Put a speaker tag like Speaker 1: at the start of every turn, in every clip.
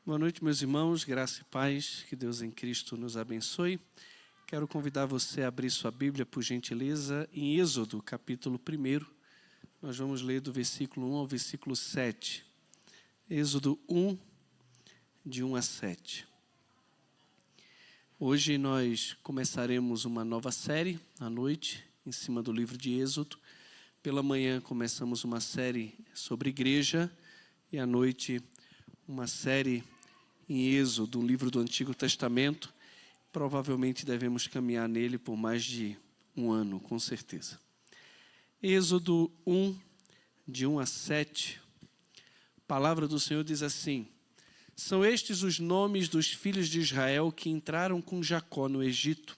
Speaker 1: Boa noite, meus irmãos, graça e paz, que Deus em Cristo nos abençoe. Quero convidar você a abrir sua Bíblia, por gentileza, em Êxodo, capítulo 1. Nós vamos ler do versículo 1 ao versículo 7. Êxodo 1, de 1 a 7. Hoje nós começaremos uma nova série, à noite, em cima do livro de Êxodo. Pela manhã começamos uma série sobre igreja e à noite uma série em Êxodo, um livro do Antigo Testamento. Provavelmente devemos caminhar nele por mais de um ano, com certeza. Êxodo 1, de 1 a 7. A palavra do Senhor diz assim: São estes os nomes dos filhos de Israel que entraram com Jacó no Egito.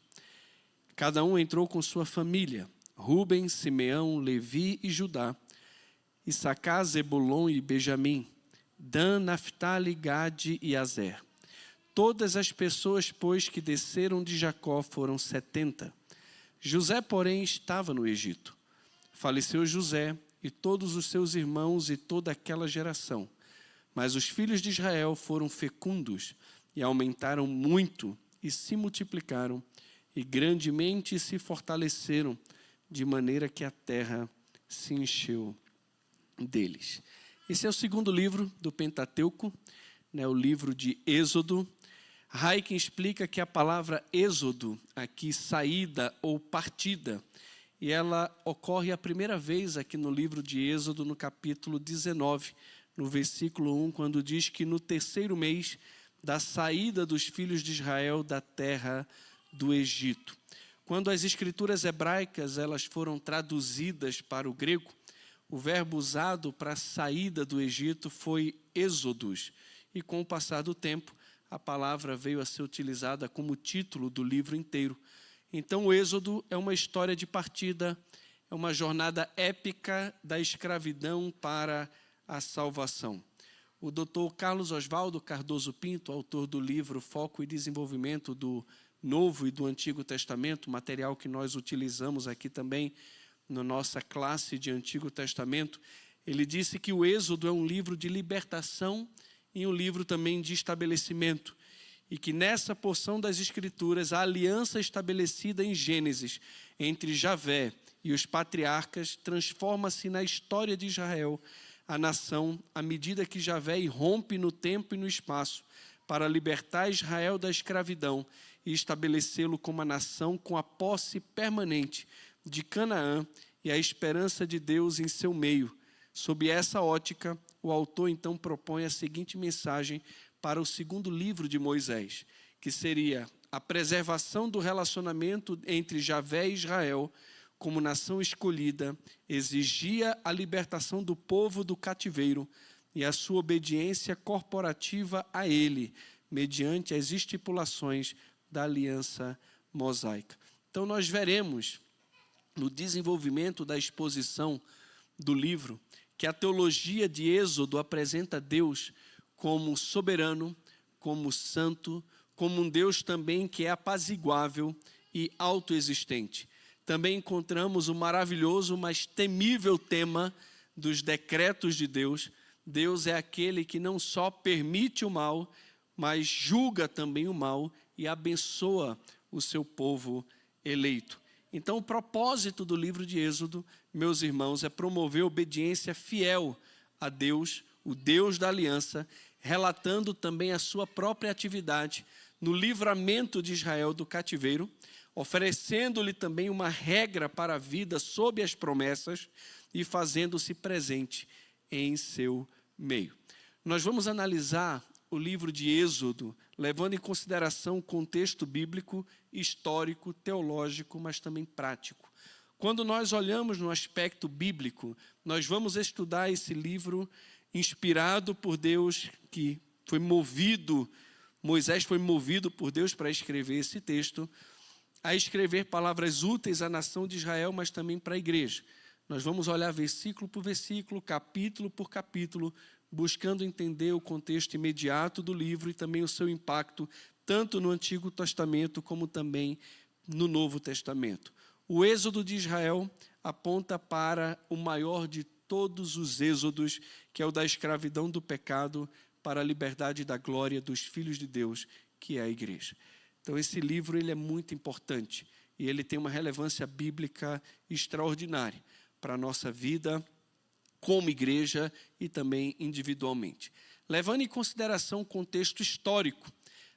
Speaker 1: Cada um entrou com sua família: Rúben, Simeão, Levi e Judá, Issacar, Zebulon e Benjamim, Dan, Naftali, Gade e Azer. Todas as pessoas, pois, que desceram de Jacó foram 70. José, porém, estava no Egito. Faleceu José e todos os seus irmãos e toda aquela geração. Mas os filhos de Israel foram fecundos e aumentaram muito e se multiplicaram e grandemente se fortaleceram, de maneira que a terra se encheu deles. Esse é o segundo livro do Pentateuco, o livro de Êxodo. Hayken explica que a palavra êxodo, aqui saída ou partida, e ela ocorre a primeira vez aqui no livro de Êxodo, no capítulo 19, no versículo 1, quando diz que no terceiro mês da saída dos filhos de Israel da terra do Egito. Quando as escrituras hebraicas elas foram traduzidas para o grego, o verbo usado para a saída do Egito foi êxodos, e com o passar do tempo, a palavra veio a ser utilizada como título do livro inteiro. Então, o Êxodo é uma história de partida, é uma jornada épica da escravidão para a salvação. O Dr. Carlos Oswaldo Cardoso Pinto, autor do livro Foco e Desenvolvimento do Novo e do Antigo Testamento, material que nós utilizamos aqui também na nossa classe de Antigo Testamento, ele disse que o Êxodo é um livro de libertação e um livro também de estabelecimento, e que nessa porção das Escrituras a aliança estabelecida em Gênesis entre Javé e os patriarcas transforma-se na história de Israel, a nação, à medida que Javé irrompe no tempo e no espaço para libertar Israel da escravidão e estabelecê-lo como a nação com a posse permanente de Canaã e a esperança de Deus em seu meio. Sob essa ótica, o autor então propõe a seguinte mensagem para o segundo livro de Moisés, que seria a preservação do relacionamento entre Javé e Israel como nação escolhida, exigia a libertação do povo do cativeiro e a sua obediência corporativa a ele, mediante as estipulações da aliança mosaica. Então nós veremos no desenvolvimento da exposição do livro que a teologia de Êxodo apresenta Deus como soberano, como santo, como um Deus também que é apaziguável e autoexistente. Também encontramos o maravilhoso, mas temível tema dos decretos de Deus. Deus é aquele que não só permite o mal, mas julga também o mal e abençoa o seu povo eleito. Então, o propósito do livro de Êxodo, meus irmãos, é promover obediência fiel a Deus, o Deus da aliança, relatando também a sua própria atividade no livramento de Israel do cativeiro, oferecendo-lhe também uma regra para a vida sob as promessas e fazendo-se presente em seu meio. Nós vamos analisar o livro de Êxodo, levando em consideração o contexto bíblico, histórico, teológico, mas também prático. Quando nós olhamos no aspecto bíblico, nós vamos estudar esse livro inspirado por Deus, que foi movido, Moisés foi movido por Deus para escrever esse texto, a escrever palavras úteis à nação de Israel, mas também para a igreja. Nós vamos olhar versículo por versículo, capítulo por capítulo, buscando entender o contexto imediato do livro e também o seu impacto, tanto no Antigo Testamento como também no Novo Testamento. O êxodo de Israel aponta para o maior de todos os êxodos, que é o da escravidão do pecado para a liberdade da glória dos filhos de Deus, que é a igreja. Então, esse livro ele é muito importante e ele tem uma relevância bíblica extraordinária para a nossa vida como igreja e também individualmente. Levando em consideração o contexto histórico,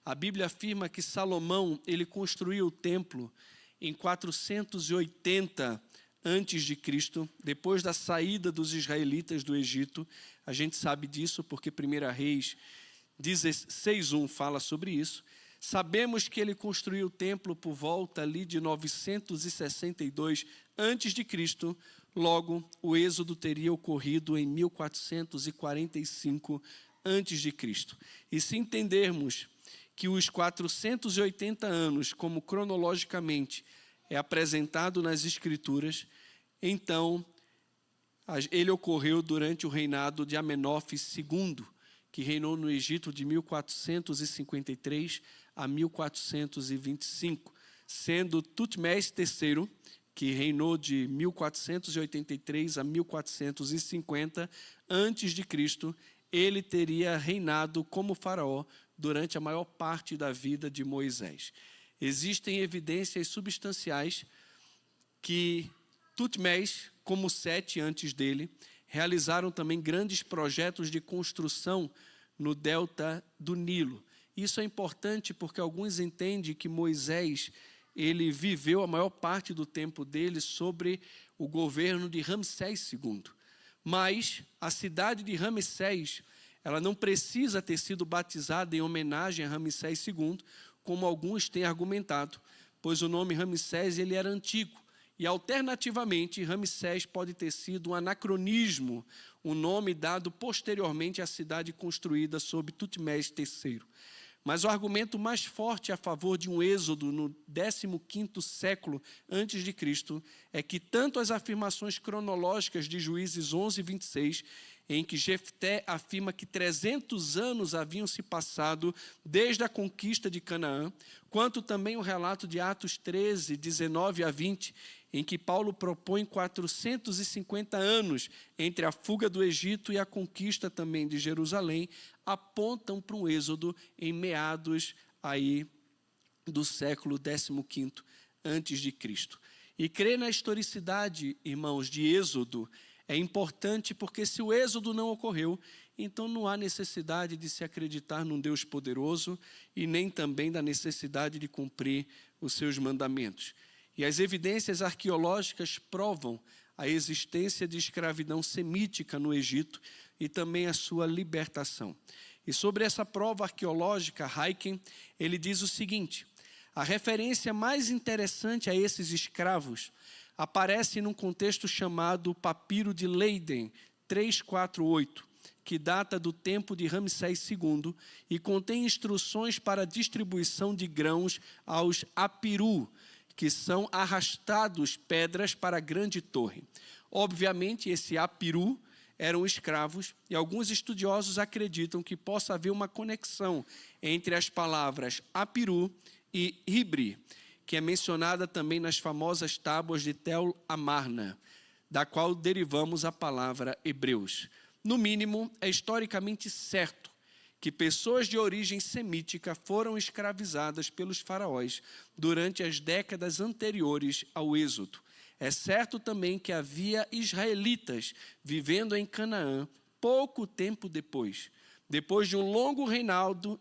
Speaker 1: a Bíblia afirma que Salomão ele construiu o templo em 480 antes de Cristo, depois da saída dos israelitas do Egito. A gente sabe disso porque 1 Reis 16:1 fala sobre isso. Sabemos que ele construiu o templo por volta ali de 962 antes de Cristo. Logo, o êxodo teria ocorrido em 1445 antes de Cristo. E se entendermos que os 480 anos, como cronologicamente é apresentado nas Escrituras, então ele ocorreu durante o reinado de Amenófis II, que reinou no Egito de 1453 a 1425, sendo Tutmés III, que reinou de 1483 a 1450 antes de Cristo, ele teria reinado como faraó durante a maior parte da vida de Moisés. Existem evidências substanciais que Tutmés, como Sete antes dele, realizaram também grandes projetos de construção no delta do Nilo. Isso é importante porque alguns entendem que Moisés ele viveu a maior parte do tempo dele sobre o governo de Ramsés II. Mas a cidade de Ramsés, ela não precisa ter sido batizada em homenagem a Ramsés II, como alguns têm argumentado, pois o nome Ramsés ele era antigo. E, alternativamente, Ramsés pode ter sido um anacronismo, um nome dado posteriormente à cidade construída sob Tutmés III. Mas o argumento mais forte a favor de um êxodo no 15º século antes de Cristo é que tanto as afirmações cronológicas de Juízes 11:26, em que Jefté afirma que 300 anos haviam se passado desde a conquista de Canaã, quanto também o relato de Atos 13:19-20, em que Paulo propõe 450 anos entre a fuga do Egito e a conquista também de Jerusalém, apontam para um êxodo em meados aí do século 15º antes de Cristo. E crer na historicidade, irmãos, de êxodo é importante porque se o êxodo não ocorreu, então não há necessidade de se acreditar num Deus poderoso e nem também da necessidade de cumprir os seus mandamentos. E as evidências arqueológicas provam a existência de escravidão semítica no Egito e também a sua libertação. E sobre essa prova arqueológica, Hayken, ele diz o seguinte: a referência mais interessante a esses escravos aparece num contexto chamado Papiro de Leiden, 348, que data do tempo de Ramsés II e contém instruções para a distribuição de grãos aos apiru, que são arrastados pedras para a grande torre. Obviamente, esse apiru eram escravos e alguns estudiosos acreditam que possa haver uma conexão entre as palavras apiru e hibri, que é mencionada também nas famosas tábuas de Tel Amarna, da qual derivamos a palavra hebreus. No mínimo, é historicamente certo que pessoas de origem semítica foram escravizadas pelos faraós durante as décadas anteriores ao êxodo. É certo também que havia israelitas vivendo em Canaã pouco tempo depois. Depois de um longo reinado,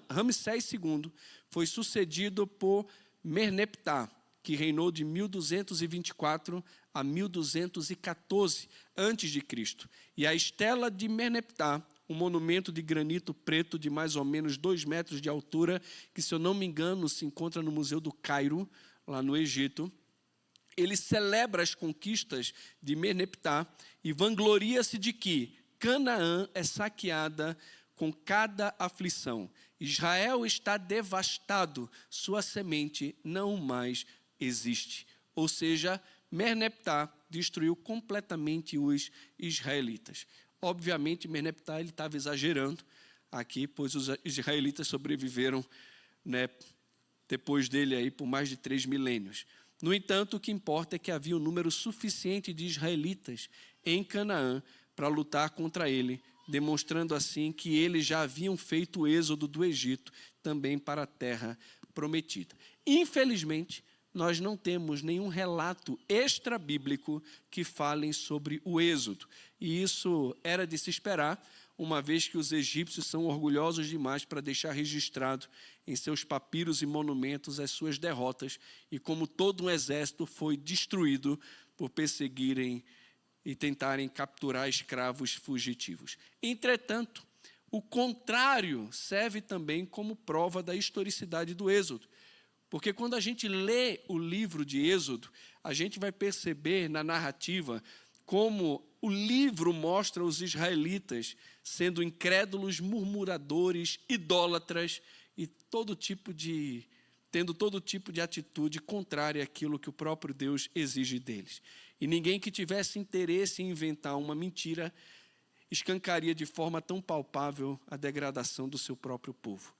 Speaker 1: Ramsés II foi sucedido por Merneptah, que reinou de 1224 a 1214 a.C. E a estela de Merneptah, um monumento de granito preto de mais ou menos 2 metros de altura, que, se eu não me engano, se encontra no Museu do Cairo, lá no Egito. Ele celebra as conquistas de Merneptah e vangloria-se de que Canaã é saqueada com cada aflição. Israel está devastado, sua semente não mais existe. Ou seja, Merneptah destruiu completamente os israelitas. Obviamente, Merneptah ele estava exagerando aqui, pois os israelitas sobreviveram, depois dele aí, por mais de 3 milênios. No entanto, o que importa é que havia um número suficiente de israelitas em Canaã para lutar contra ele demonstrando assim que eles já haviam feito o êxodo do Egito também para a terra prometida. Infelizmente, nós não temos nenhum relato extra-bíblico que falem sobre o êxodo. E isso era de se esperar, uma vez que os egípcios são orgulhosos demais para deixar registrado em seus papiros e monumentos as suas derrotas, e como todo um exército foi destruído por perseguirem e tentarem capturar escravos fugitivos. Entretanto, o contrário serve também como prova da historicidade do Êxodo. Porque quando a gente lê o livro de Êxodo, a gente vai perceber na narrativa como o livro mostra os israelitas sendo incrédulos, murmuradores, idólatras e tendo todo tipo de atitude contrária àquilo que o próprio Deus exige deles. E ninguém que tivesse interesse em inventar uma mentira escancaria de forma tão palpável a degradação do seu próprio povo.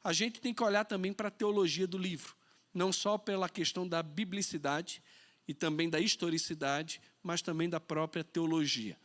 Speaker 1: A gente tem que olhar também para a teologia do livro, não só pela questão da biblicidade e também da historicidade, mas também da própria teologia.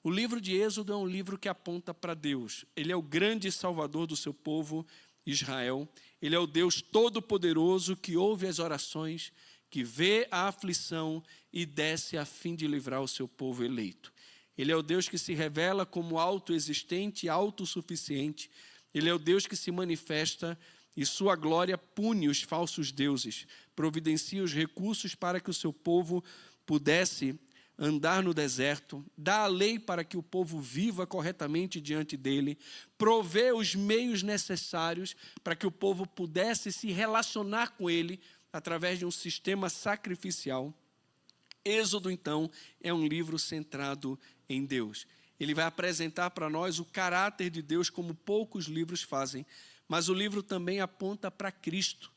Speaker 1: O livro de Êxodo é um livro que aponta para Deus. Ele é o grande salvador do seu povo, Israel. Ele é o Deus todo-poderoso que ouve as orações, que vê a aflição e desce a fim de livrar o seu povo eleito. Ele é o Deus que se revela como autoexistente e autossuficiente. Ele é o Deus que se manifesta e sua glória pune os falsos deuses, providencia os recursos para que o seu povo pudesse andar no deserto, dá a lei para que o povo viva corretamente diante dele, provê os meios necessários para que o povo pudesse se relacionar com ele através de um sistema sacrificial. Êxodo, então, é um livro centrado em Deus. Ele vai apresentar para nós o caráter de Deus como poucos livros fazem, mas o livro também aponta para Cristo.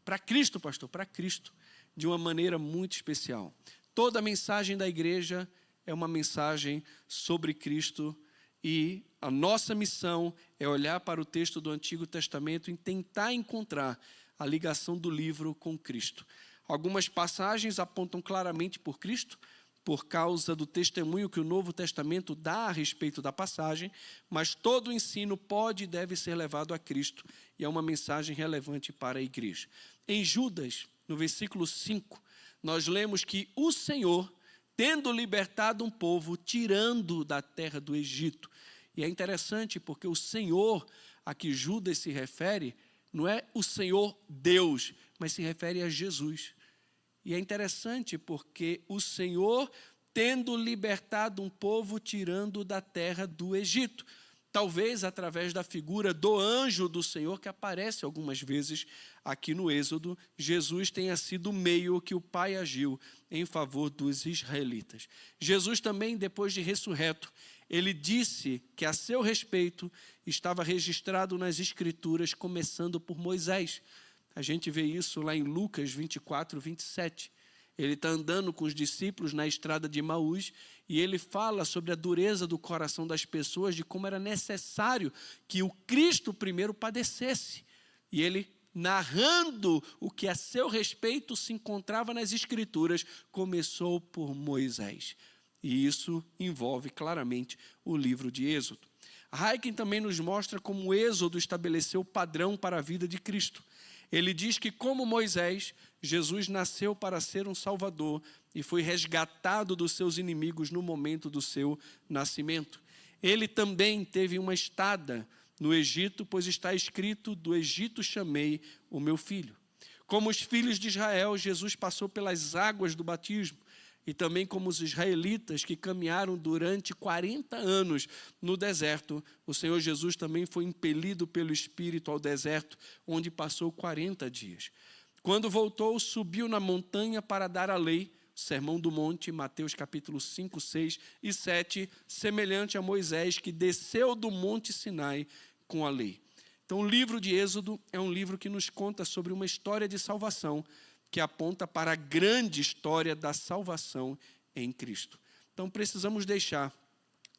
Speaker 1: Para Cristo, pastor, para Cristo, de uma maneira muito especial. Toda a mensagem da igreja é uma mensagem sobre Cristo e a nossa missão é olhar para o texto do Antigo Testamento e tentar encontrar a ligação do livro com Cristo. Algumas passagens apontam claramente por Cristo, por causa do testemunho que o Novo Testamento dá a respeito da passagem, mas todo o ensino pode e deve ser levado a Cristo, e é uma mensagem relevante para a igreja. Em Judas, no versículo 5, nós lemos que o Senhor, tendo libertado um povo, tirando da terra do Egito. E é interessante porque o Senhor a que Judas se refere, não é o Senhor Deus, mas se refere a Jesus. E é interessante porque o Senhor, tendo libertado um povo, tirando da terra do Egito. Talvez através da figura do anjo do Senhor, que aparece algumas vezes aqui no Êxodo, Jesus tenha sido o meio que o Pai agiu em favor dos israelitas. Jesus também, depois de ressurreto, ele disse que a seu respeito estava registrado nas Escrituras, começando por Moisés. A gente vê isso lá em Lucas 24, 27. Ele está andando com os discípulos na estrada de Emaús e ele fala sobre a dureza do coração das pessoas, de como era necessário que o Cristo primeiro padecesse. E ele, narrando o que a seu respeito se encontrava nas Escrituras, começou por Moisés. E isso envolve claramente o livro de Êxodo. Hayken também nos mostra como o Êxodo estabeleceu o padrão para a vida de Cristo. Ele diz que, como Moisés, Jesus nasceu para ser um salvador e foi resgatado dos seus inimigos no momento do seu nascimento. Ele também teve uma estada no Egito, pois está escrito: do Egito chamei o meu filho. Como os filhos de Israel, Jesus passou pelas águas do batismo. E também como os israelitas que caminharam durante 40 anos no deserto, o Senhor Jesus também foi impelido pelo Espírito ao deserto, onde passou 40 dias. Quando voltou, subiu na montanha para dar a lei, Sermão do Monte, Mateus capítulo 5, 6 e 7, semelhante a Moisés, que desceu do Monte Sinai com a lei. Então, o livro de Êxodo é um livro que nos conta sobre uma história de salvação, que aponta para a grande história da salvação em Cristo. Então, precisamos deixar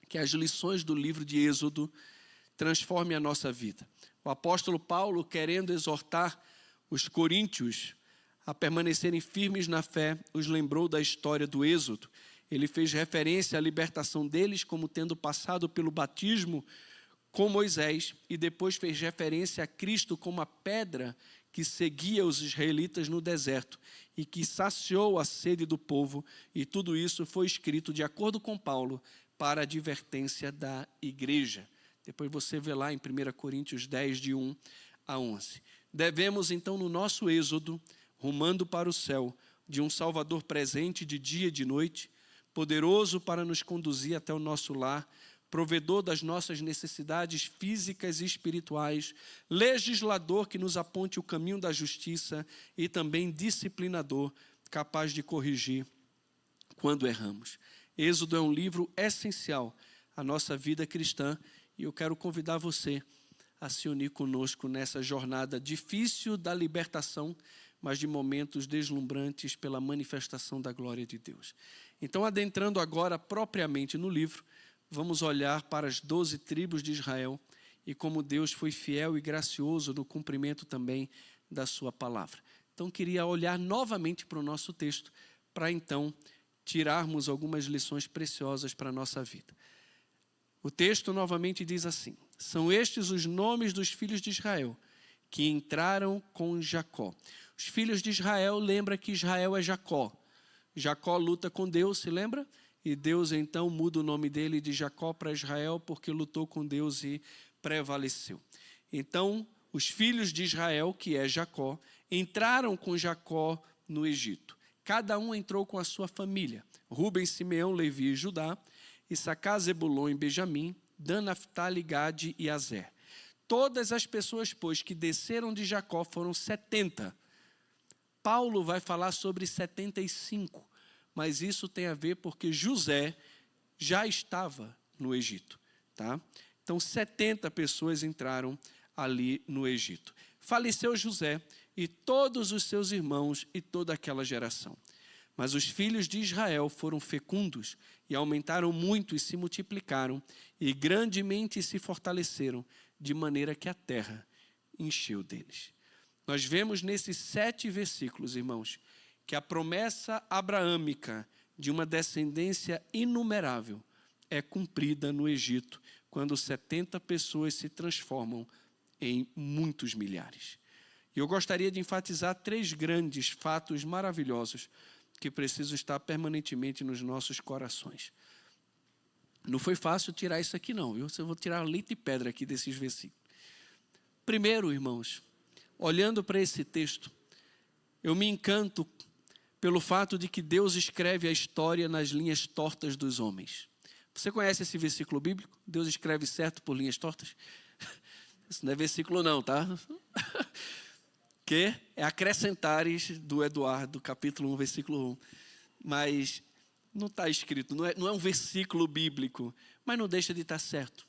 Speaker 1: que as lições do livro de Êxodo transformem a nossa vida. O apóstolo Paulo, querendo exortar os coríntios a permanecerem firmes na fé, os lembrou da história do Êxodo. Ele fez referência à libertação deles como tendo passado pelo batismo com Moisés e depois fez referência a Cristo como a pedra que seguia os israelitas no deserto e que saciou a sede do povo, e tudo isso foi escrito de acordo com Paulo para a advertência da igreja. Depois você vê lá em 1 Coríntios 10, de 1 a 11. Devemos então no nosso êxodo, rumando para o céu, de um Salvador presente de dia e de noite, poderoso para nos conduzir até o nosso lar, provedor das nossas necessidades físicas e espirituais, legislador que nos aponte o caminho da justiça e também disciplinador, capaz de corrigir quando erramos. Êxodo é um livro essencial à nossa vida cristã e eu quero convidar você a se unir conosco nessa jornada difícil da libertação, mas de momentos deslumbrantes pela manifestação da glória de Deus. Então, adentrando agora propriamente no livro, vamos olhar para as 12 tribos de Israel e como Deus foi fiel e gracioso no cumprimento também da sua palavra. Então, queria olhar novamente para o nosso texto, para então tirarmos algumas lições preciosas para a nossa vida. O texto novamente diz assim: são estes os nomes dos filhos de Israel que entraram com Jacó. Os filhos de Israel, lembra que Israel é Jacó. Jacó luta com Deus, se lembra? E Deus então muda o nome dele de Jacó para Israel, porque lutou com Deus e prevaleceu. Então, os filhos de Israel, que é Jacó, entraram com Jacó no Egito. Cada um entrou com a sua família. Rúben, Simeão, Levi e Judá, Issacar, Zebulon e Benjamim, Dan, Naftali, Gade e Azer. Todas as pessoas, pois, que desceram de Jacó foram 70. Paulo vai falar sobre 75. Mas isso tem a ver porque José já estava no Egito. Tá? Então, 70 pessoas entraram ali no Egito. Faleceu José e todos os seus irmãos e toda aquela geração. Mas os filhos de Israel foram fecundos e aumentaram muito e se multiplicaram e grandemente se fortaleceram, de maneira que a terra encheu deles. Nós vemos nesses 7 versículos, irmãos, que a promessa abraâmica de uma descendência inumerável é cumprida no Egito, quando 70 pessoas se transformam em muitos milhares. E eu gostaria de enfatizar 3 grandes fatos maravilhosos que precisam estar permanentemente nos nossos corações. Não foi fácil tirar isso aqui não, viu? Eu vou tirar leite e pedra aqui desses versículos. Primeiro, irmãos, olhando para esse texto, eu me encanto pelo fato de que Deus escreve a história nas linhas tortas dos homens. Você conhece esse versículo bíblico? Deus escreve certo por linhas tortas? Isso não é versículo não, tá? Que é acrescentares do Eduardo, capítulo 1, versículo 1. Mas não está escrito, não é um versículo bíblico, mas não deixa de estar certo.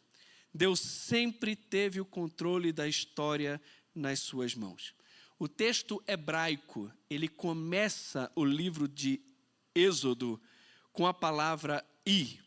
Speaker 1: Deus sempre teve o controle da história nas suas mãos. O texto hebraico, ele começa o livro de Êxodo com a palavra "i",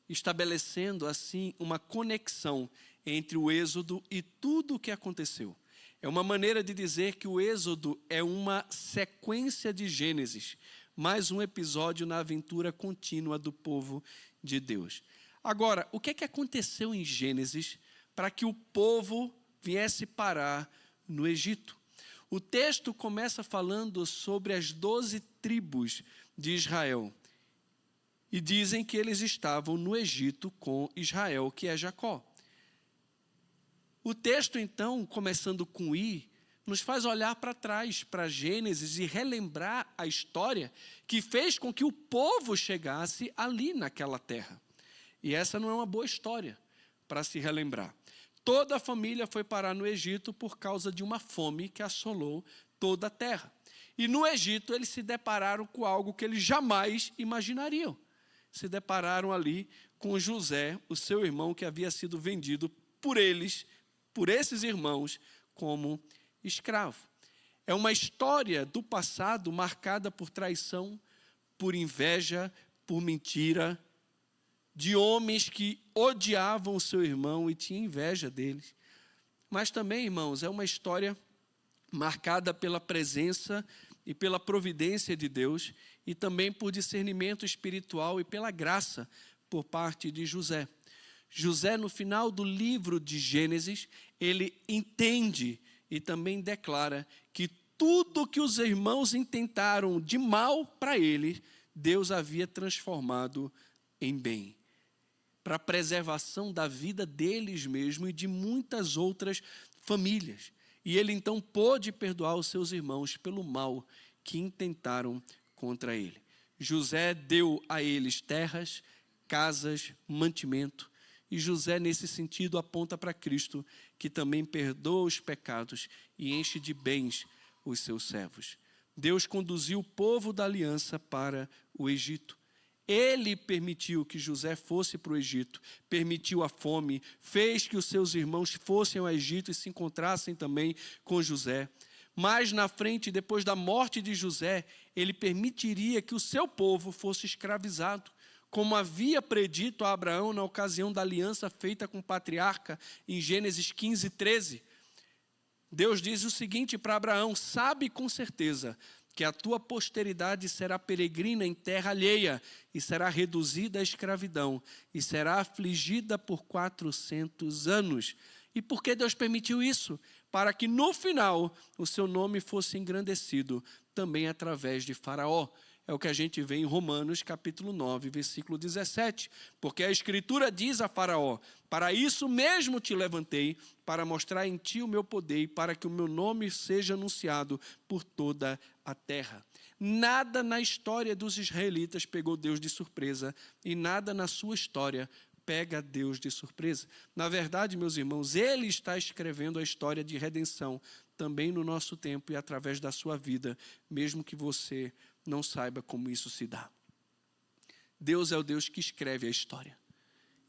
Speaker 1: estabelecendo assim uma conexão entre o Êxodo e tudo o que aconteceu. É uma maneira de dizer que o Êxodo é uma sequência de Gênesis, mais um episódio na aventura contínua do povo de Deus. Agora, o que é que aconteceu em Gênesis para que o povo viesse parar no Egito? O texto começa falando sobre as 12 tribos de Israel. E dizem que eles estavam no Egito com Israel, que é Jacó. O texto, então, começando com "i", nos faz olhar para trás, para Gênesis, e relembrar a história que fez com que o povo chegasse ali naquela terra. E essa não é uma boa história para se relembrar. Toda a família foi parar no Egito por causa de uma fome que assolou toda a terra. E no Egito eles se depararam com algo que eles jamais imaginariam. Se depararam ali com José, o seu irmão, que havia sido vendido por eles, por esses irmãos, como escravo. É uma história do passado marcada por traição, por inveja, por mentira, de homens que odiavam o seu irmão e tinham inveja deles. Mas também, irmãos, é uma história marcada pela presença e pela providência de Deus, e também por discernimento espiritual e pela graça por parte de José. José, no final do livro de Gênesis, ele entende e também declara que tudo que os irmãos intentaram de mal para ele, Deus havia transformado em bem, para a preservação da vida deles mesmos e de muitas outras famílias. E ele então pôde perdoar os seus irmãos pelo mal que intentaram contra ele. José deu a eles terras, casas, mantimento. E José, nesse sentido, aponta para Cristo, que também perdoa os pecados e enche de bens os seus servos. Deus conduziu o povo da aliança para o Egito. Ele permitiu que José fosse para o Egito, permitiu a fome, fez que os seus irmãos fossem ao Egito e se encontrassem também com José. Mas na frente, depois da morte de José, ele permitiria que o seu povo fosse escravizado, como havia predito a Abraão na ocasião da aliança feita com o patriarca em Gênesis 15, 13. Deus diz o seguinte para Abraão: sabe com certeza que a tua posteridade será peregrina em terra alheia e será reduzida à escravidão e será afligida por 400 anos. E por que Deus permitiu isso? Para que no final o seu nome fosse engrandecido também através de Faraó. É o que a gente vê em Romanos capítulo 9, versículo 17. Porque a Escritura diz a Faraó: para isso mesmo te levantei, para mostrar em ti o meu poder e para que o meu nome seja anunciado por toda a terra. Nada na história dos israelitas pegou Deus de surpresa e nada na sua história pega Deus de surpresa. Na verdade, meus irmãos, Ele está escrevendo a história de redenção também no nosso tempo e através da sua vida, mesmo que você não saiba como isso se dá. Deus é o Deus que escreve a história.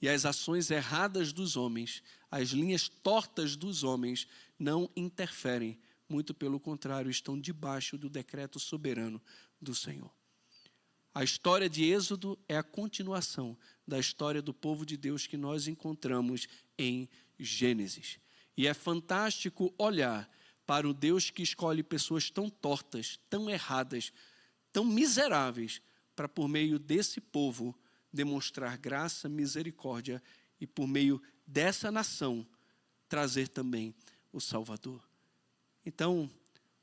Speaker 1: E as ações erradas dos homens, as linhas tortas dos homens, não interferem. Muito pelo contrário, estão debaixo do decreto soberano do Senhor. A história de Êxodo é a continuação da história do povo de Deus que nós encontramos em Gênesis. E é fantástico olhar para o Deus que escolhe pessoas tão tortas, tão erradas, tão miseráveis, para por meio desse povo demonstrar graça, misericórdia e por meio dessa nação trazer também o Salvador. Então,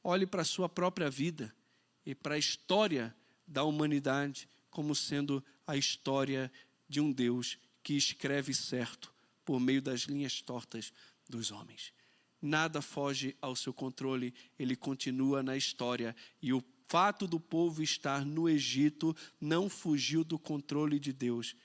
Speaker 1: olhe para a sua própria vida e para a história da humanidade como sendo a história de um Deus que escreve certo por meio das linhas tortas dos homens. Nada foge ao seu controle, ele continua na história e o fato do povo estar no Egito não fugiu do controle de Deus.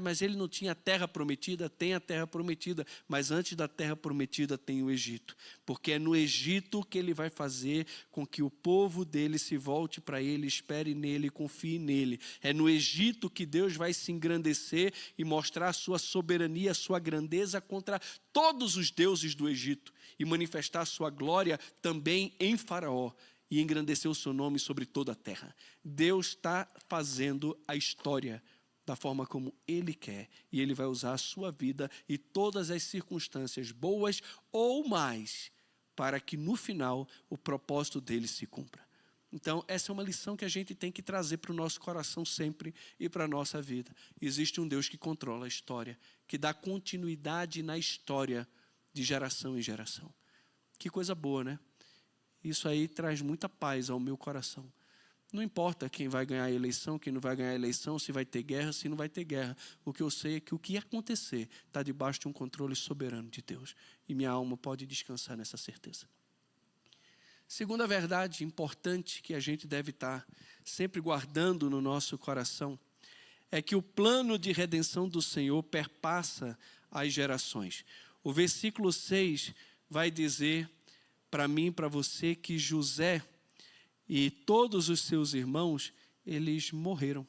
Speaker 1: Mas ele não tinha terra prometida? Tem a terra prometida, mas antes da terra prometida tem o Egito. Porque é no Egito que ele vai fazer com que o povo dele se volte para ele, espere nele, confie nele. É no Egito que Deus vai se engrandecer e mostrar a sua soberania, a sua grandeza contra todos os deuses do Egito e manifestar a sua glória também em Faraó e engrandecer o seu nome sobre toda a terra. Deus está fazendo a história da forma como Ele quer, e Ele vai usar a sua vida e todas as circunstâncias, boas ou mais, para que no final o propósito dele se cumpra. Então, essa é uma lição que a gente tem que trazer para o nosso coração sempre e para a nossa vida. Existe um Deus que controla a história, que dá continuidade na história de geração em geração. Que coisa boa, né? Isso aí traz muita paz ao meu coração. Não importa quem vai ganhar a eleição, quem não vai ganhar a eleição, se vai ter guerra, se não vai ter guerra. O que eu sei é que o que acontecer está debaixo de um controle soberano de Deus. E minha alma pode descansar nessa certeza. Segunda verdade importante que a gente deve estar sempre guardando no nosso coração é que o plano de redenção do Senhor perpassa as gerações. O versículo 6 vai dizer para mim e para você que José e todos os seus irmãos, eles morreram.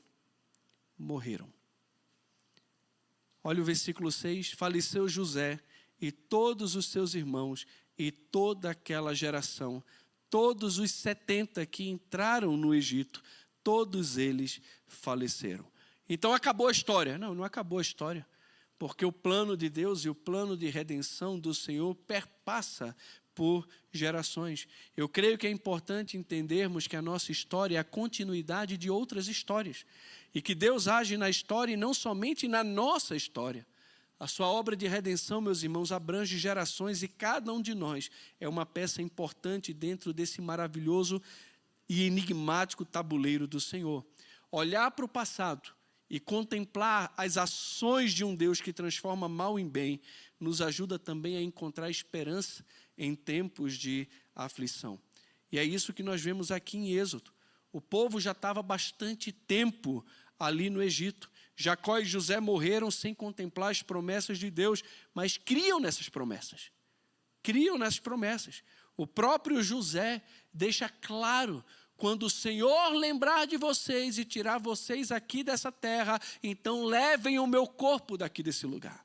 Speaker 1: Olha o versículo 6. Faleceu José e todos os seus irmãos e toda aquela geração, todos os 70 que entraram no Egito, todos eles faleceram. Então acabou a história. Não acabou a história. Porque o plano de Deus e o plano de redenção do Senhor perpassa por gerações. Eu creio que é importante entendermos que a nossa história é a continuidade de outras histórias. E que Deus age na história e não somente na nossa história. A sua obra de redenção, meus irmãos, abrange gerações e cada um de nós é uma peça importante dentro desse maravilhoso e enigmático tabuleiro do Senhor. Olhar para o passado e contemplar as ações de um Deus que transforma mal em bem nos ajuda também a encontrar esperança em tempos de aflição. E é isso que nós vemos aqui em Êxodo. O povo já estava há bastante tempo ali no Egito. Jacó e José morreram sem contemplar as promessas de Deus, mas criam nessas promessas. Criam nessas promessas. O próprio José deixa claro: quando o Senhor lembrar de vocês e tirar vocês aqui dessa terra, então levem o meu corpo daqui desse lugar.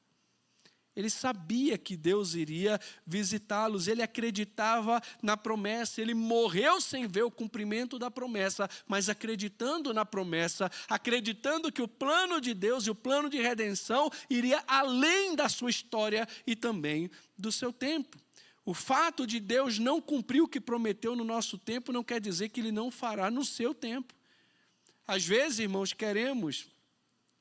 Speaker 1: Ele sabia que Deus iria visitá-los, ele acreditava na promessa, ele morreu sem ver o cumprimento da promessa, mas acreditando na promessa, acreditando que o plano de Deus e o plano de redenção iria além da sua história e também do seu tempo. O fato de Deus não cumprir o que prometeu no nosso tempo não quer dizer que Ele não fará no seu tempo. Às vezes, irmãos, queremos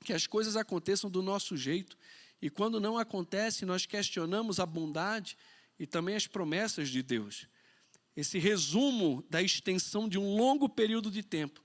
Speaker 1: que as coisas aconteçam do nosso jeito. E quando não acontece, nós questionamos a bondade e também as promessas de Deus. Esse resumo da extensão de um longo período de tempo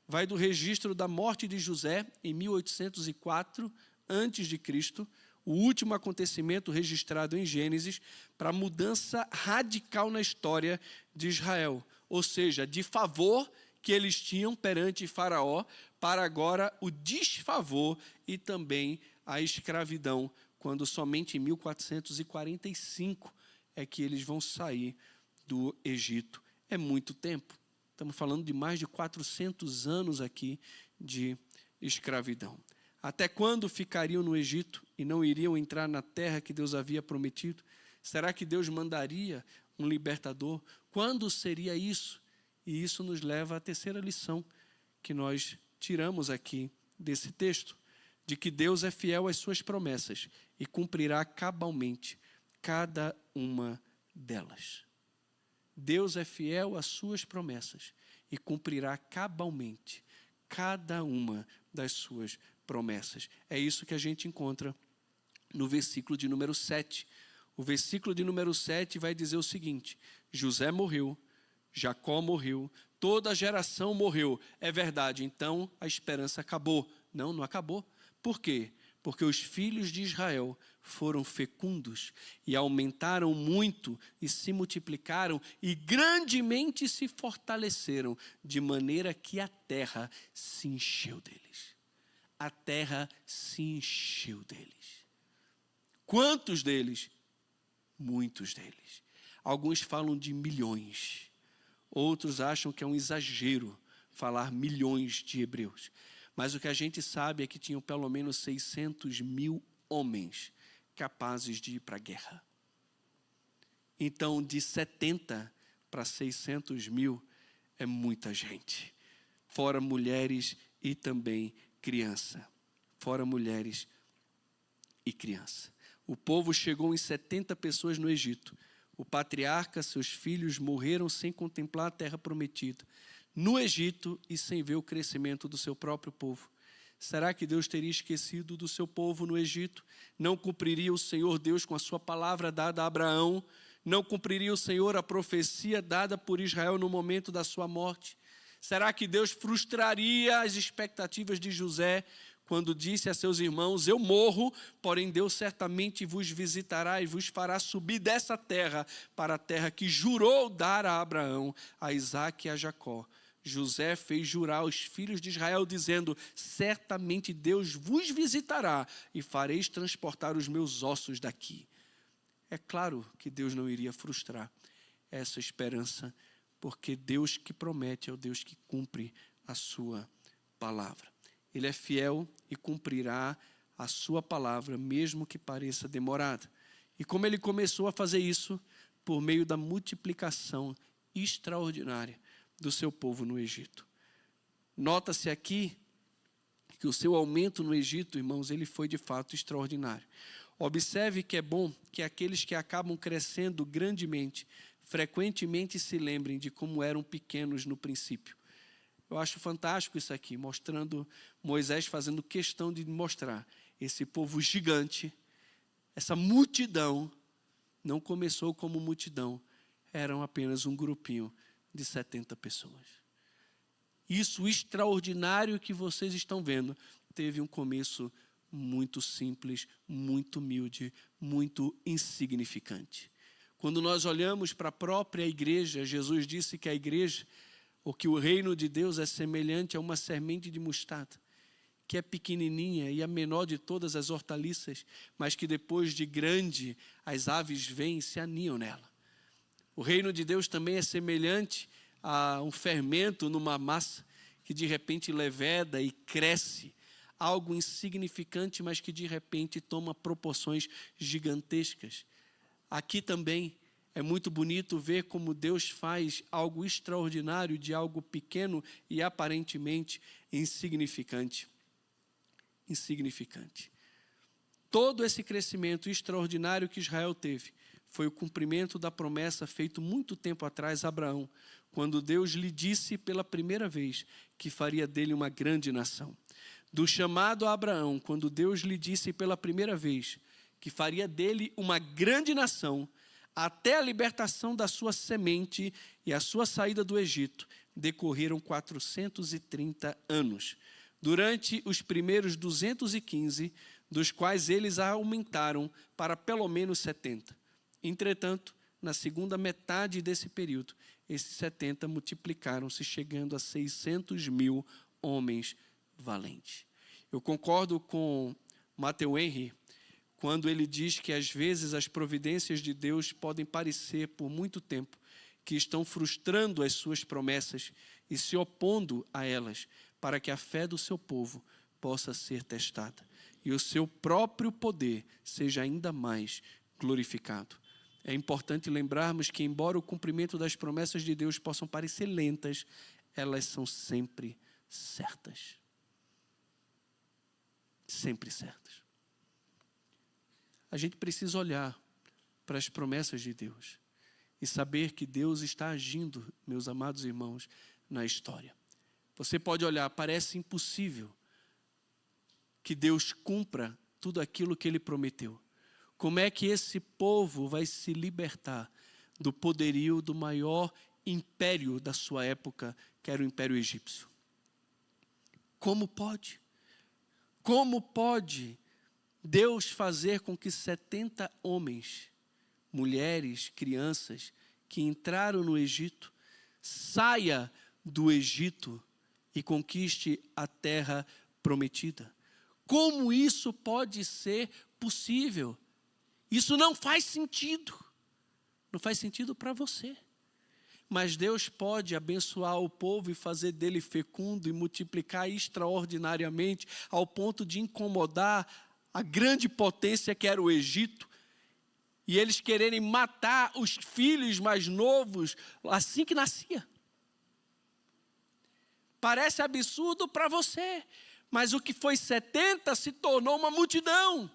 Speaker 1: vai do registro da morte de José em 1804 a.C., o último acontecimento registrado em Gênesis, para a mudança radical na história de Israel. Ou seja, de favor que eles tinham perante Faraó, para agora o desfavor e também a escravidão, quando somente em 1445 é que eles vão sair do Egito. É muito tempo. Estamos falando de mais de 400 anos aqui de escravidão. Até quando ficariam no Egito e não iriam entrar na terra que Deus havia prometido? Será que Deus mandaria um libertador? Quando seria isso? E isso nos leva à terceira lição que nós tiramos aqui desse texto, de que Deus é fiel às suas promessas e cumprirá cabalmente cada uma delas. Deus é fiel às suas promessas e cumprirá cabalmente cada uma das suas promessas. É isso que a gente encontra no versículo de número 7. O versículo de número 7 vai dizer o seguinte: José morreu, Jacó morreu, toda a geração morreu. É verdade, então a esperança acabou. Não, não acabou. Por quê? Porque os filhos de Israel foram fecundos e aumentaram muito e se multiplicaram e grandemente se fortaleceram, de maneira que a terra se encheu deles. A terra se encheu deles. Quantos deles? Muitos deles. Alguns falam de milhões. Outros acham que é um exagero falar milhões de hebreus. Mas o que a gente sabe é que tinham pelo menos 600 mil homens capazes de ir para a guerra. Então, de 70 para 600 mil é muita gente. Fora mulheres e também criança. Fora mulheres e criança. O povo chegou em 70 pessoas no Egito. O patriarca, seus filhos morreram sem contemplar a terra prometida no Egito e sem ver o crescimento do seu próprio povo. Será que Deus teria esquecido do seu povo no Egito? Não cumpriria o Senhor Deus com a sua palavra dada a Abraão? Não cumpriria o Senhor a profecia dada por Israel no momento da sua morte? Será que Deus frustraria as expectativas de José quando disse a seus irmãos: eu morro, porém Deus certamente vos visitará e vos fará subir dessa terra para a terra que jurou dar a Abraão, a Isaque e a Jacó? José fez jurar os filhos de Israel, dizendo: certamente Deus vos visitará e fareis transportar os meus ossos daqui. É claro que Deus não iria frustrar essa esperança, porque Deus que promete é o Deus que cumpre a sua palavra. Ele é fiel e cumprirá a sua palavra, mesmo que pareça demorada. E como ele começou a fazer isso? Por meio da multiplicação extraordinária do seu povo no Egito. Nota-se aqui que o seu aumento no Egito, irmãos, ele foi de fato extraordinário. Observe que é bom que aqueles que acabam crescendo grandemente, frequentemente se lembrem de como eram pequenos no princípio. Eu acho fantástico isso aqui, mostrando Moisés fazendo questão de mostrar esse povo gigante, essa multidão, não começou como multidão, eram apenas um grupinho de 70 pessoas. Isso extraordinário que vocês estão vendo, teve um começo muito simples, muito humilde, muito insignificante. Quando nós olhamos para a própria igreja, Jesus disse que a igreja, ou que o reino de Deus é semelhante a uma semente de mostarda, que é pequenininha e a menor de todas as hortaliças, mas que depois de grande as aves vêm e se aninham nela. O reino de Deus também é semelhante a um fermento numa massa que de repente leveda e cresce, algo insignificante, mas que de repente toma proporções gigantescas. Aqui também é muito bonito ver como Deus faz algo extraordinário de algo pequeno e aparentemente insignificante. Todo esse crescimento extraordinário que Israel teve foi o cumprimento da promessa feita muito tempo atrás a Abraão, quando Deus lhe disse pela primeira vez que faria dele uma grande nação. Do chamado a Abraão, quando Deus lhe disse pela primeira vez que faria dele uma grande nação, até a libertação da sua semente e a sua saída do Egito, decorreram 430 anos. Durante os primeiros 215, dos quais eles aumentaram para pelo menos 70. Entretanto, na segunda metade desse período, esses 70 multiplicaram-se, chegando a 600 mil homens valentes. Eu concordo com Matthew Henry, quando ele diz que às vezes as providências de Deus podem parecer por muito tempo que estão frustrando as suas promessas e se opondo a elas, para que a fé do seu povo possa ser testada e o seu próprio poder seja ainda mais glorificado. É importante lembrarmos que, embora o cumprimento das promessas de Deus possam parecer lentas, elas são sempre certas. Sempre certas. A gente precisa olhar para as promessas de Deus e saber que Deus está agindo, meus amados irmãos, na história. Você pode olhar, parece impossível que Deus cumpra tudo aquilo que Ele prometeu. Como é que esse povo vai se libertar do poderio do maior império da sua época, que era o Império Egípcio? Como pode? Como pode Deus fazer com que 70 homens, mulheres, crianças que entraram no Egito, saia do Egito e conquiste a terra prometida? Como isso pode ser possível? Isso não faz sentido. Não faz sentido para você. Mas Deus pode abençoar o povo e fazer dele fecundo e multiplicar extraordinariamente ao ponto de incomodar a grande potência que era o Egito, e eles quererem matar os filhos mais novos assim que nascia. Parece absurdo para você, mas o que foi 70 se tornou uma multidão.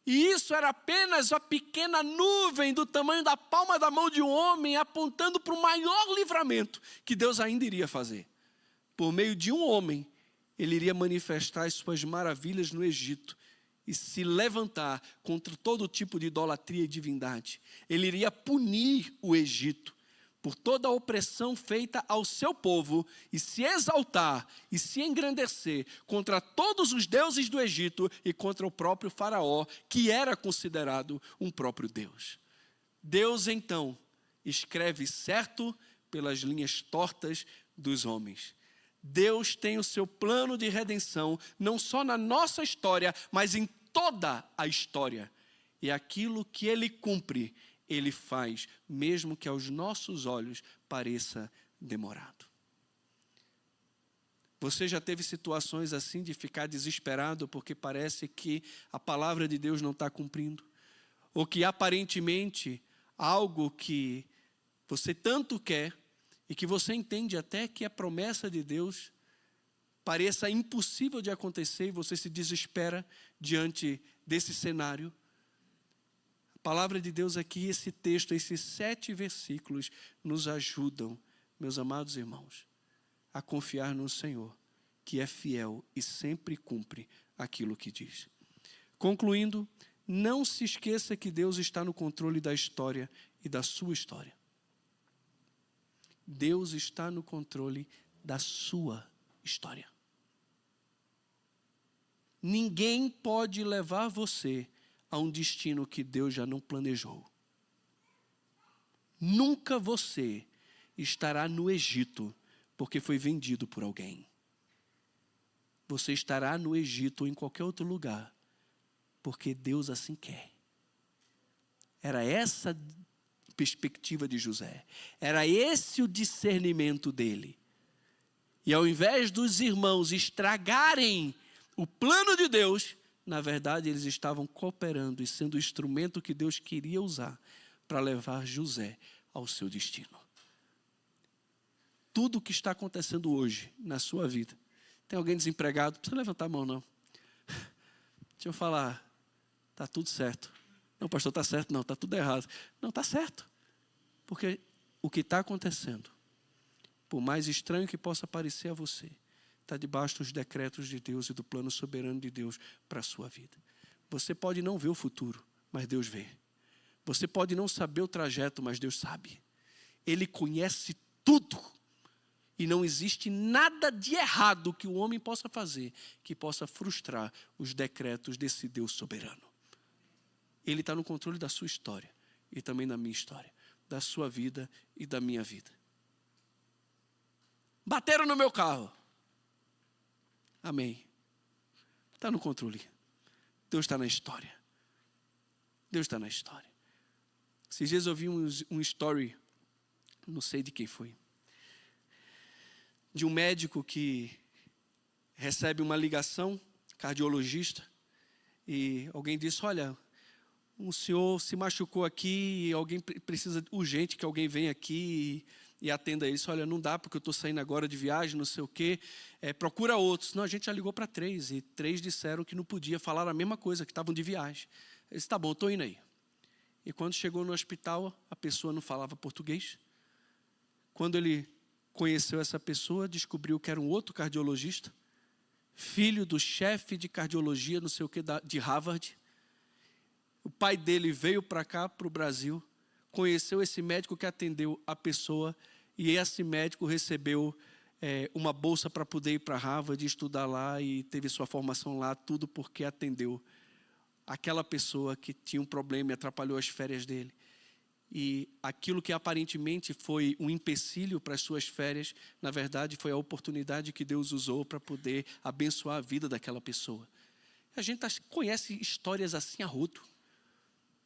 Speaker 1: E isso era apenas uma pequena nuvem do tamanho da palma da mão de um homem, apontando para o maior livramento que Deus ainda iria fazer. Por meio de um homem, Ele iria manifestar as suas maravilhas no Egito e se levantar contra todo tipo de idolatria e divindade. Ele iria punir o Egito por toda a opressão feita ao seu povo e se exaltar e se engrandecer contra todos os deuses do Egito e contra o próprio faraó, que era considerado um próprio Deus. Deus, então, escreve certo pelas linhas tortas dos homens. Deus tem o seu plano de redenção, não só na nossa história, mas em toda a história. E aquilo que Ele cumpre, Ele faz, mesmo que aos nossos olhos pareça demorado. Você já teve situações assim de ficar desesperado porque parece que a palavra de Deus não está cumprindo? Ou que aparentemente algo que você tanto quer e que você entende até que a promessa de Deus pareça impossível de acontecer e você se desespera diante desse cenário. A palavra de Deus aqui, esse texto, esses 7 versículos nos ajudam, meus amados irmãos, a confiar no Senhor, que é fiel e sempre cumpre aquilo que diz. Concluindo, não se esqueça que Deus está no controle da história e da sua história. Deus está no controle da sua história. Ninguém pode levar você a um destino que Deus já não planejou. Nunca você estará no Egito porque foi vendido por alguém. Você estará no Egito ou em qualquer outro lugar porque Deus assim quer. Era essa perspectiva de José. Era esse o discernimento dele. E ao invés dos irmãos estragarem o plano de Deus, na verdade eles estavam cooperando e sendo o instrumento que Deus queria usar para levar José ao seu destino. Tudo o que está acontecendo hoje na sua vida. Tem alguém desempregado? Não precisa levantar a mão, não. Deixa eu falar. Está tudo certo. Não, pastor, está certo. Não, está tudo errado. Não, está certo. Porque o que está acontecendo, por mais estranho que possa parecer a você, está debaixo dos decretos de Deus e do plano soberano de Deus para a sua vida. Você pode não ver o futuro, mas Deus vê. Você pode não saber o trajeto, mas Deus sabe. Ele conhece tudo. E não existe nada de errado que o homem possa fazer que possa frustrar os decretos desse Deus soberano. Ele está no controle da sua história e também da minha história, da sua vida e da minha vida. Bateram no meu carro. Amém. Está no controle. Deus está na história. Deus está na história. Esses dias eu vi um story, não sei de quem foi, de um médico que recebe uma ligação, cardiologista, e alguém disse, olha, um senhor se machucou aqui e alguém precisa urgente que alguém venha aqui e atenda ele. Disse, olha, não dá porque eu estou saindo agora de viagem, não sei o quê, procura outros. Não, a gente já ligou para 3 e 3 disseram que não podia, falaram a mesma coisa, que estavam de viagem. Ele disse, tá bom, estou indo aí. E quando chegou no hospital, a pessoa não falava português. Quando ele conheceu essa pessoa, descobriu que era um outro cardiologista, filho do chefe de cardiologia, não sei o que, de Harvard. O pai dele veio para cá, para o Brasil, conheceu esse médico que atendeu a pessoa, e esse médico recebeu uma bolsa para poder ir para Harvard, estudar lá, e teve sua formação lá, tudo porque atendeu aquela pessoa que tinha um problema e atrapalhou as férias dele. E aquilo que aparentemente foi um empecilho para as suas férias, na verdade foi a oportunidade que Deus usou para poder abençoar a vida daquela pessoa. A gente conhece histórias assim a rodo,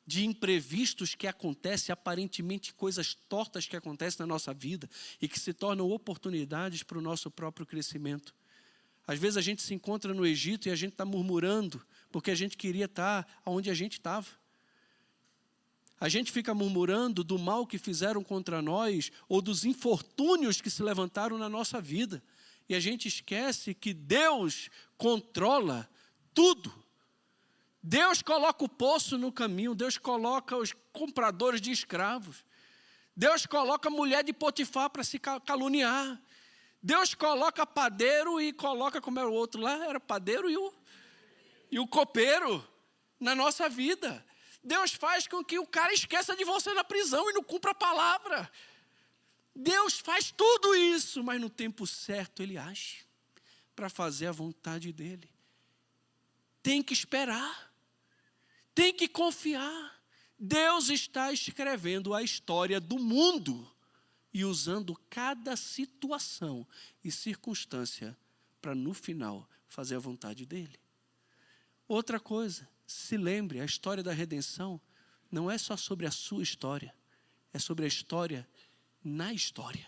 Speaker 1: de imprevistos que acontecem, aparentemente coisas tortas que acontecem na nossa vida e que se tornam oportunidades para o nosso próprio crescimento. Às vezes a gente se encontra no Egito e a gente está murmurando porque a gente queria estar onde a gente estava. A gente fica murmurando do mal que fizeram contra nós ou dos infortúnios que se levantaram na nossa vida. E a gente esquece que Deus controla tudo. Deus coloca o poço no caminho, Deus coloca os compradores de escravos. Deus coloca a mulher de Potifar para se caluniar. Deus coloca padeiro e coloca, como era o outro lá, era padeiro e o copeiro na nossa vida. Deus faz com que o cara esqueça de você na prisão e não cumpra a palavra. Deus faz tudo isso, mas no tempo certo Ele age para fazer a vontade dEle. Tem que esperar, tem que confiar. Deus está escrevendo a história do mundo e usando cada situação e circunstância para no final fazer a vontade dEle. Outra coisa, se lembre, a história da redenção não é só sobre a sua história, é sobre a história na história.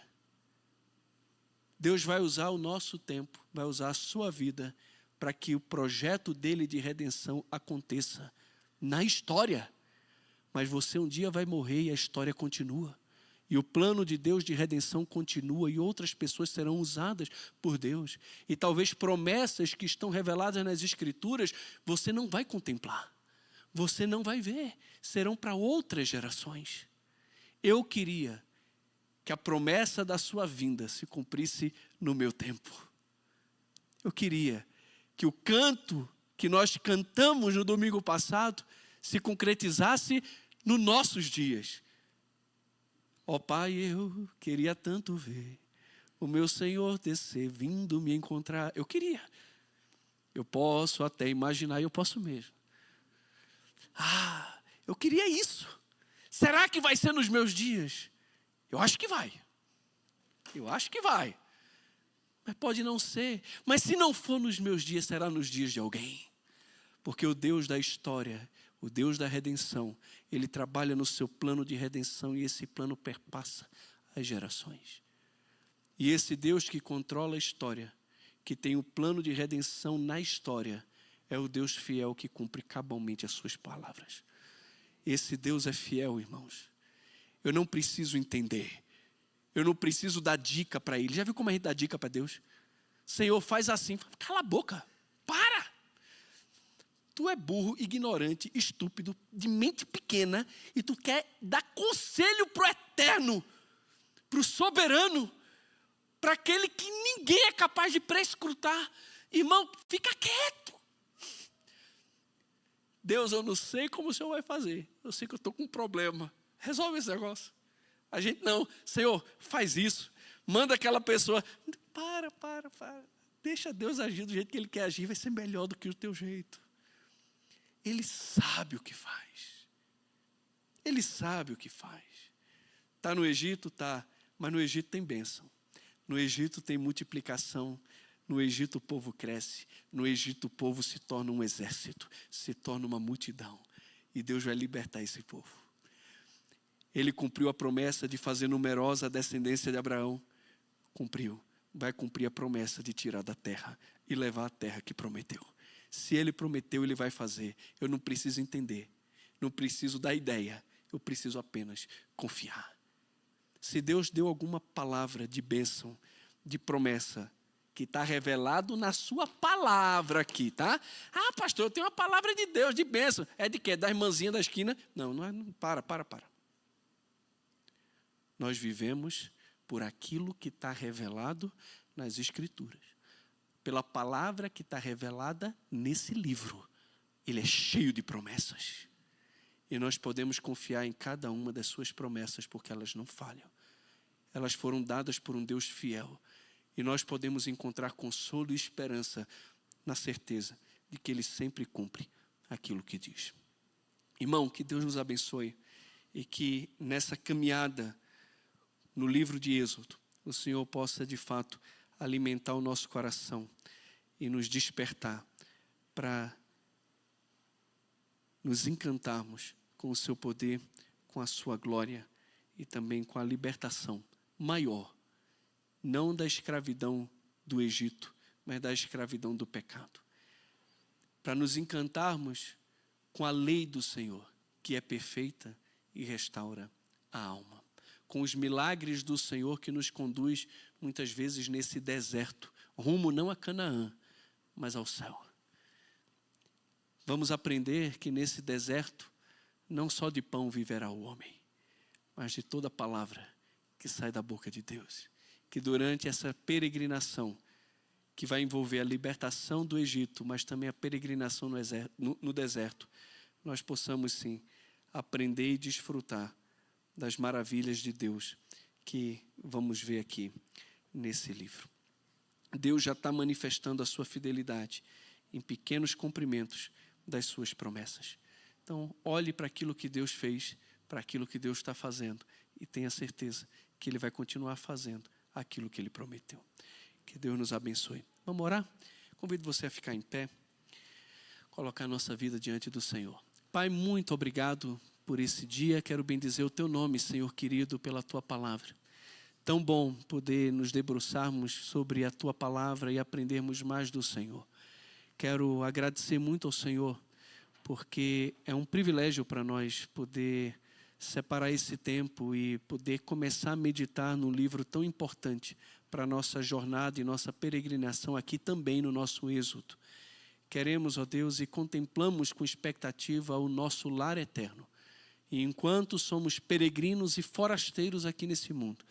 Speaker 1: Deus vai usar o nosso tempo, vai usar a sua vida para que o projeto dele de redenção aconteça na história. Mas você um dia vai morrer e a história continua. E o plano de Deus de redenção continua e outras pessoas serão usadas por Deus. E talvez promessas que estão reveladas nas Escrituras, você não vai contemplar. você não vai ver, serão para outras gerações. Eu queria que a promessa da sua vinda se cumprisse no meu tempo. Eu queria que o canto que nós cantamos no domingo passado se concretizasse nos nossos dias. Ó Pai, eu queria tanto ver o meu Senhor descer, vindo me encontrar. Eu queria. Eu posso até imaginar, eu posso mesmo. Eu queria isso. Será que vai ser nos meus dias? Eu acho que vai. Eu acho que vai. Mas pode não ser. Mas se não for nos meus dias, será nos dias de alguém. Porque o Deus da história, o Deus da redenção, Ele trabalha no seu plano de redenção e esse plano perpassa as gerações. E esse Deus que controla a história, que tem o plano de redenção na história, é o Deus fiel que cumpre cabalmente as suas palavras. Esse Deus é fiel, irmãos. Eu não preciso entender. Eu não preciso dar dica para Ele. Já viu como a gente dá dica para Deus? Senhor, faz assim. Cala a boca. Para. Tu é burro, ignorante, estúpido, de mente pequena, e tu quer dar conselho para o eterno, para o soberano, para aquele que ninguém é capaz de prescrutar. Irmão, fica quieto. Deus, eu não sei como o Senhor vai fazer. Eu sei que eu estou com um problema. Resolve esse negócio. A gente não. Senhor, faz isso. Manda aquela pessoa. Para. Deixa Deus agir do jeito que Ele quer agir. Vai ser melhor do que o teu jeito. Ele sabe o que faz. Ele sabe o que faz. Está no Egito? Está. Mas no Egito tem bênção. No Egito tem multiplicação. No Egito o povo cresce. No Egito o povo se torna um exército. Se torna uma multidão. E Deus vai libertar esse povo. Ele cumpriu a promessa de fazer numerosa a descendência de Abraão. Cumpriu. Vai cumprir a promessa de tirar da terra e levar a terra que prometeu. Se Ele prometeu, Ele vai fazer. Eu não preciso entender. Não preciso dar ideia. Eu preciso apenas confiar. Se Deus deu alguma palavra de bênção, de promessa, que está revelado na sua palavra aqui, tá? Pastor, eu tenho uma palavra de Deus, de bênção. É de quê? Da irmãzinha da esquina? Não é. Para. Nós vivemos por aquilo que está revelado nas Escrituras. Pela palavra que está revelada nesse livro. Ele é cheio de promessas. E nós podemos confiar em cada uma das suas promessas, porque elas não falham. Elas foram dadas por um Deus fiel. E nós podemos encontrar consolo e esperança na certeza de que Ele sempre cumpre aquilo que diz. Irmão, que Deus nos abençoe e que nessa caminhada no livro de Êxodo, o Senhor possa de fato alimentar o nosso coração e nos despertar para nos encantarmos com o seu poder, com a sua glória e também com a libertação maior. Não da escravidão do Egito, mas da escravidão do pecado. Para nos encantarmos com a lei do Senhor, que é perfeita e restaura a alma. Com os milagres do Senhor que nos conduz muitas vezes nesse deserto, rumo não a Canaã, mas ao céu. Vamos aprender que nesse deserto, não só de pão viverá o homem, mas de toda palavra que sai da boca de Deus. Que durante essa peregrinação, que vai envolver a libertação do Egito, mas também a peregrinação no deserto, nós possamos sim aprender e desfrutar das maravilhas de Deus que vamos ver aqui nesse livro. Deus já está manifestando a sua fidelidade em pequenos cumprimentos das suas promessas. Então, olhe para aquilo que Deus fez, para aquilo que Deus está fazendo e tenha certeza que Ele vai continuar fazendo aquilo que Ele prometeu. Que Deus nos abençoe. Vamos orar? Convido você a ficar em pé, colocar a nossa vida diante do Senhor. Pai, muito obrigado por esse dia. Quero bendizer o Teu nome, Senhor querido, pela Tua palavra. Tão bom poder nos debruçarmos sobre a Tua palavra e aprendermos mais do Senhor. Quero agradecer muito ao Senhor, porque é um privilégio para nós poder separar esse tempo e poder começar a meditar num livro tão importante para a nossa jornada e nossa peregrinação aqui também no nosso êxodo. queremos, ó Deus, e contemplamos com expectativa o nosso lar eterno. E enquanto somos peregrinos e forasteiros aqui nesse mundo,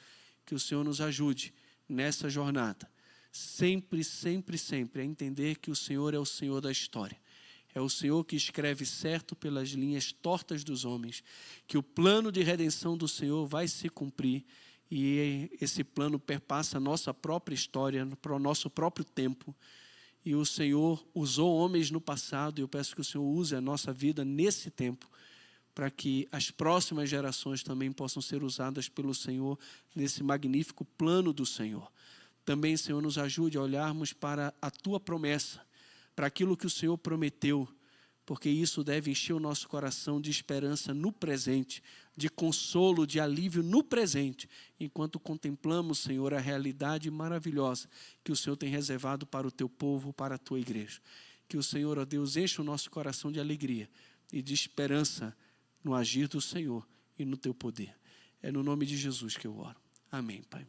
Speaker 1: que o Senhor nos ajude nessa jornada, sempre, sempre, sempre, a entender que o Senhor é o Senhor da história. É o Senhor que escreve certo pelas linhas tortas dos homens, que o plano de redenção do Senhor vai se cumprir, e esse plano perpassa a nossa própria história, para o nosso próprio tempo. E o Senhor usou homens no passado, e eu peço que o Senhor use a nossa vida nesse tempo, para que as próximas gerações também possam ser usadas pelo Senhor nesse magnífico plano do Senhor. Também, Senhor, nos ajude a olharmos para a Tua promessa, para aquilo que o Senhor prometeu, porque isso deve encher o nosso coração de esperança no presente, de consolo, de alívio no presente, enquanto contemplamos, Senhor, a realidade maravilhosa que o Senhor tem reservado para o Teu povo, para a Tua igreja. Que o Senhor, ó Deus, enche o nosso coração de alegria e de esperança no agir do Senhor e no Teu poder. É no nome de Jesus que eu oro. Amém, Pai.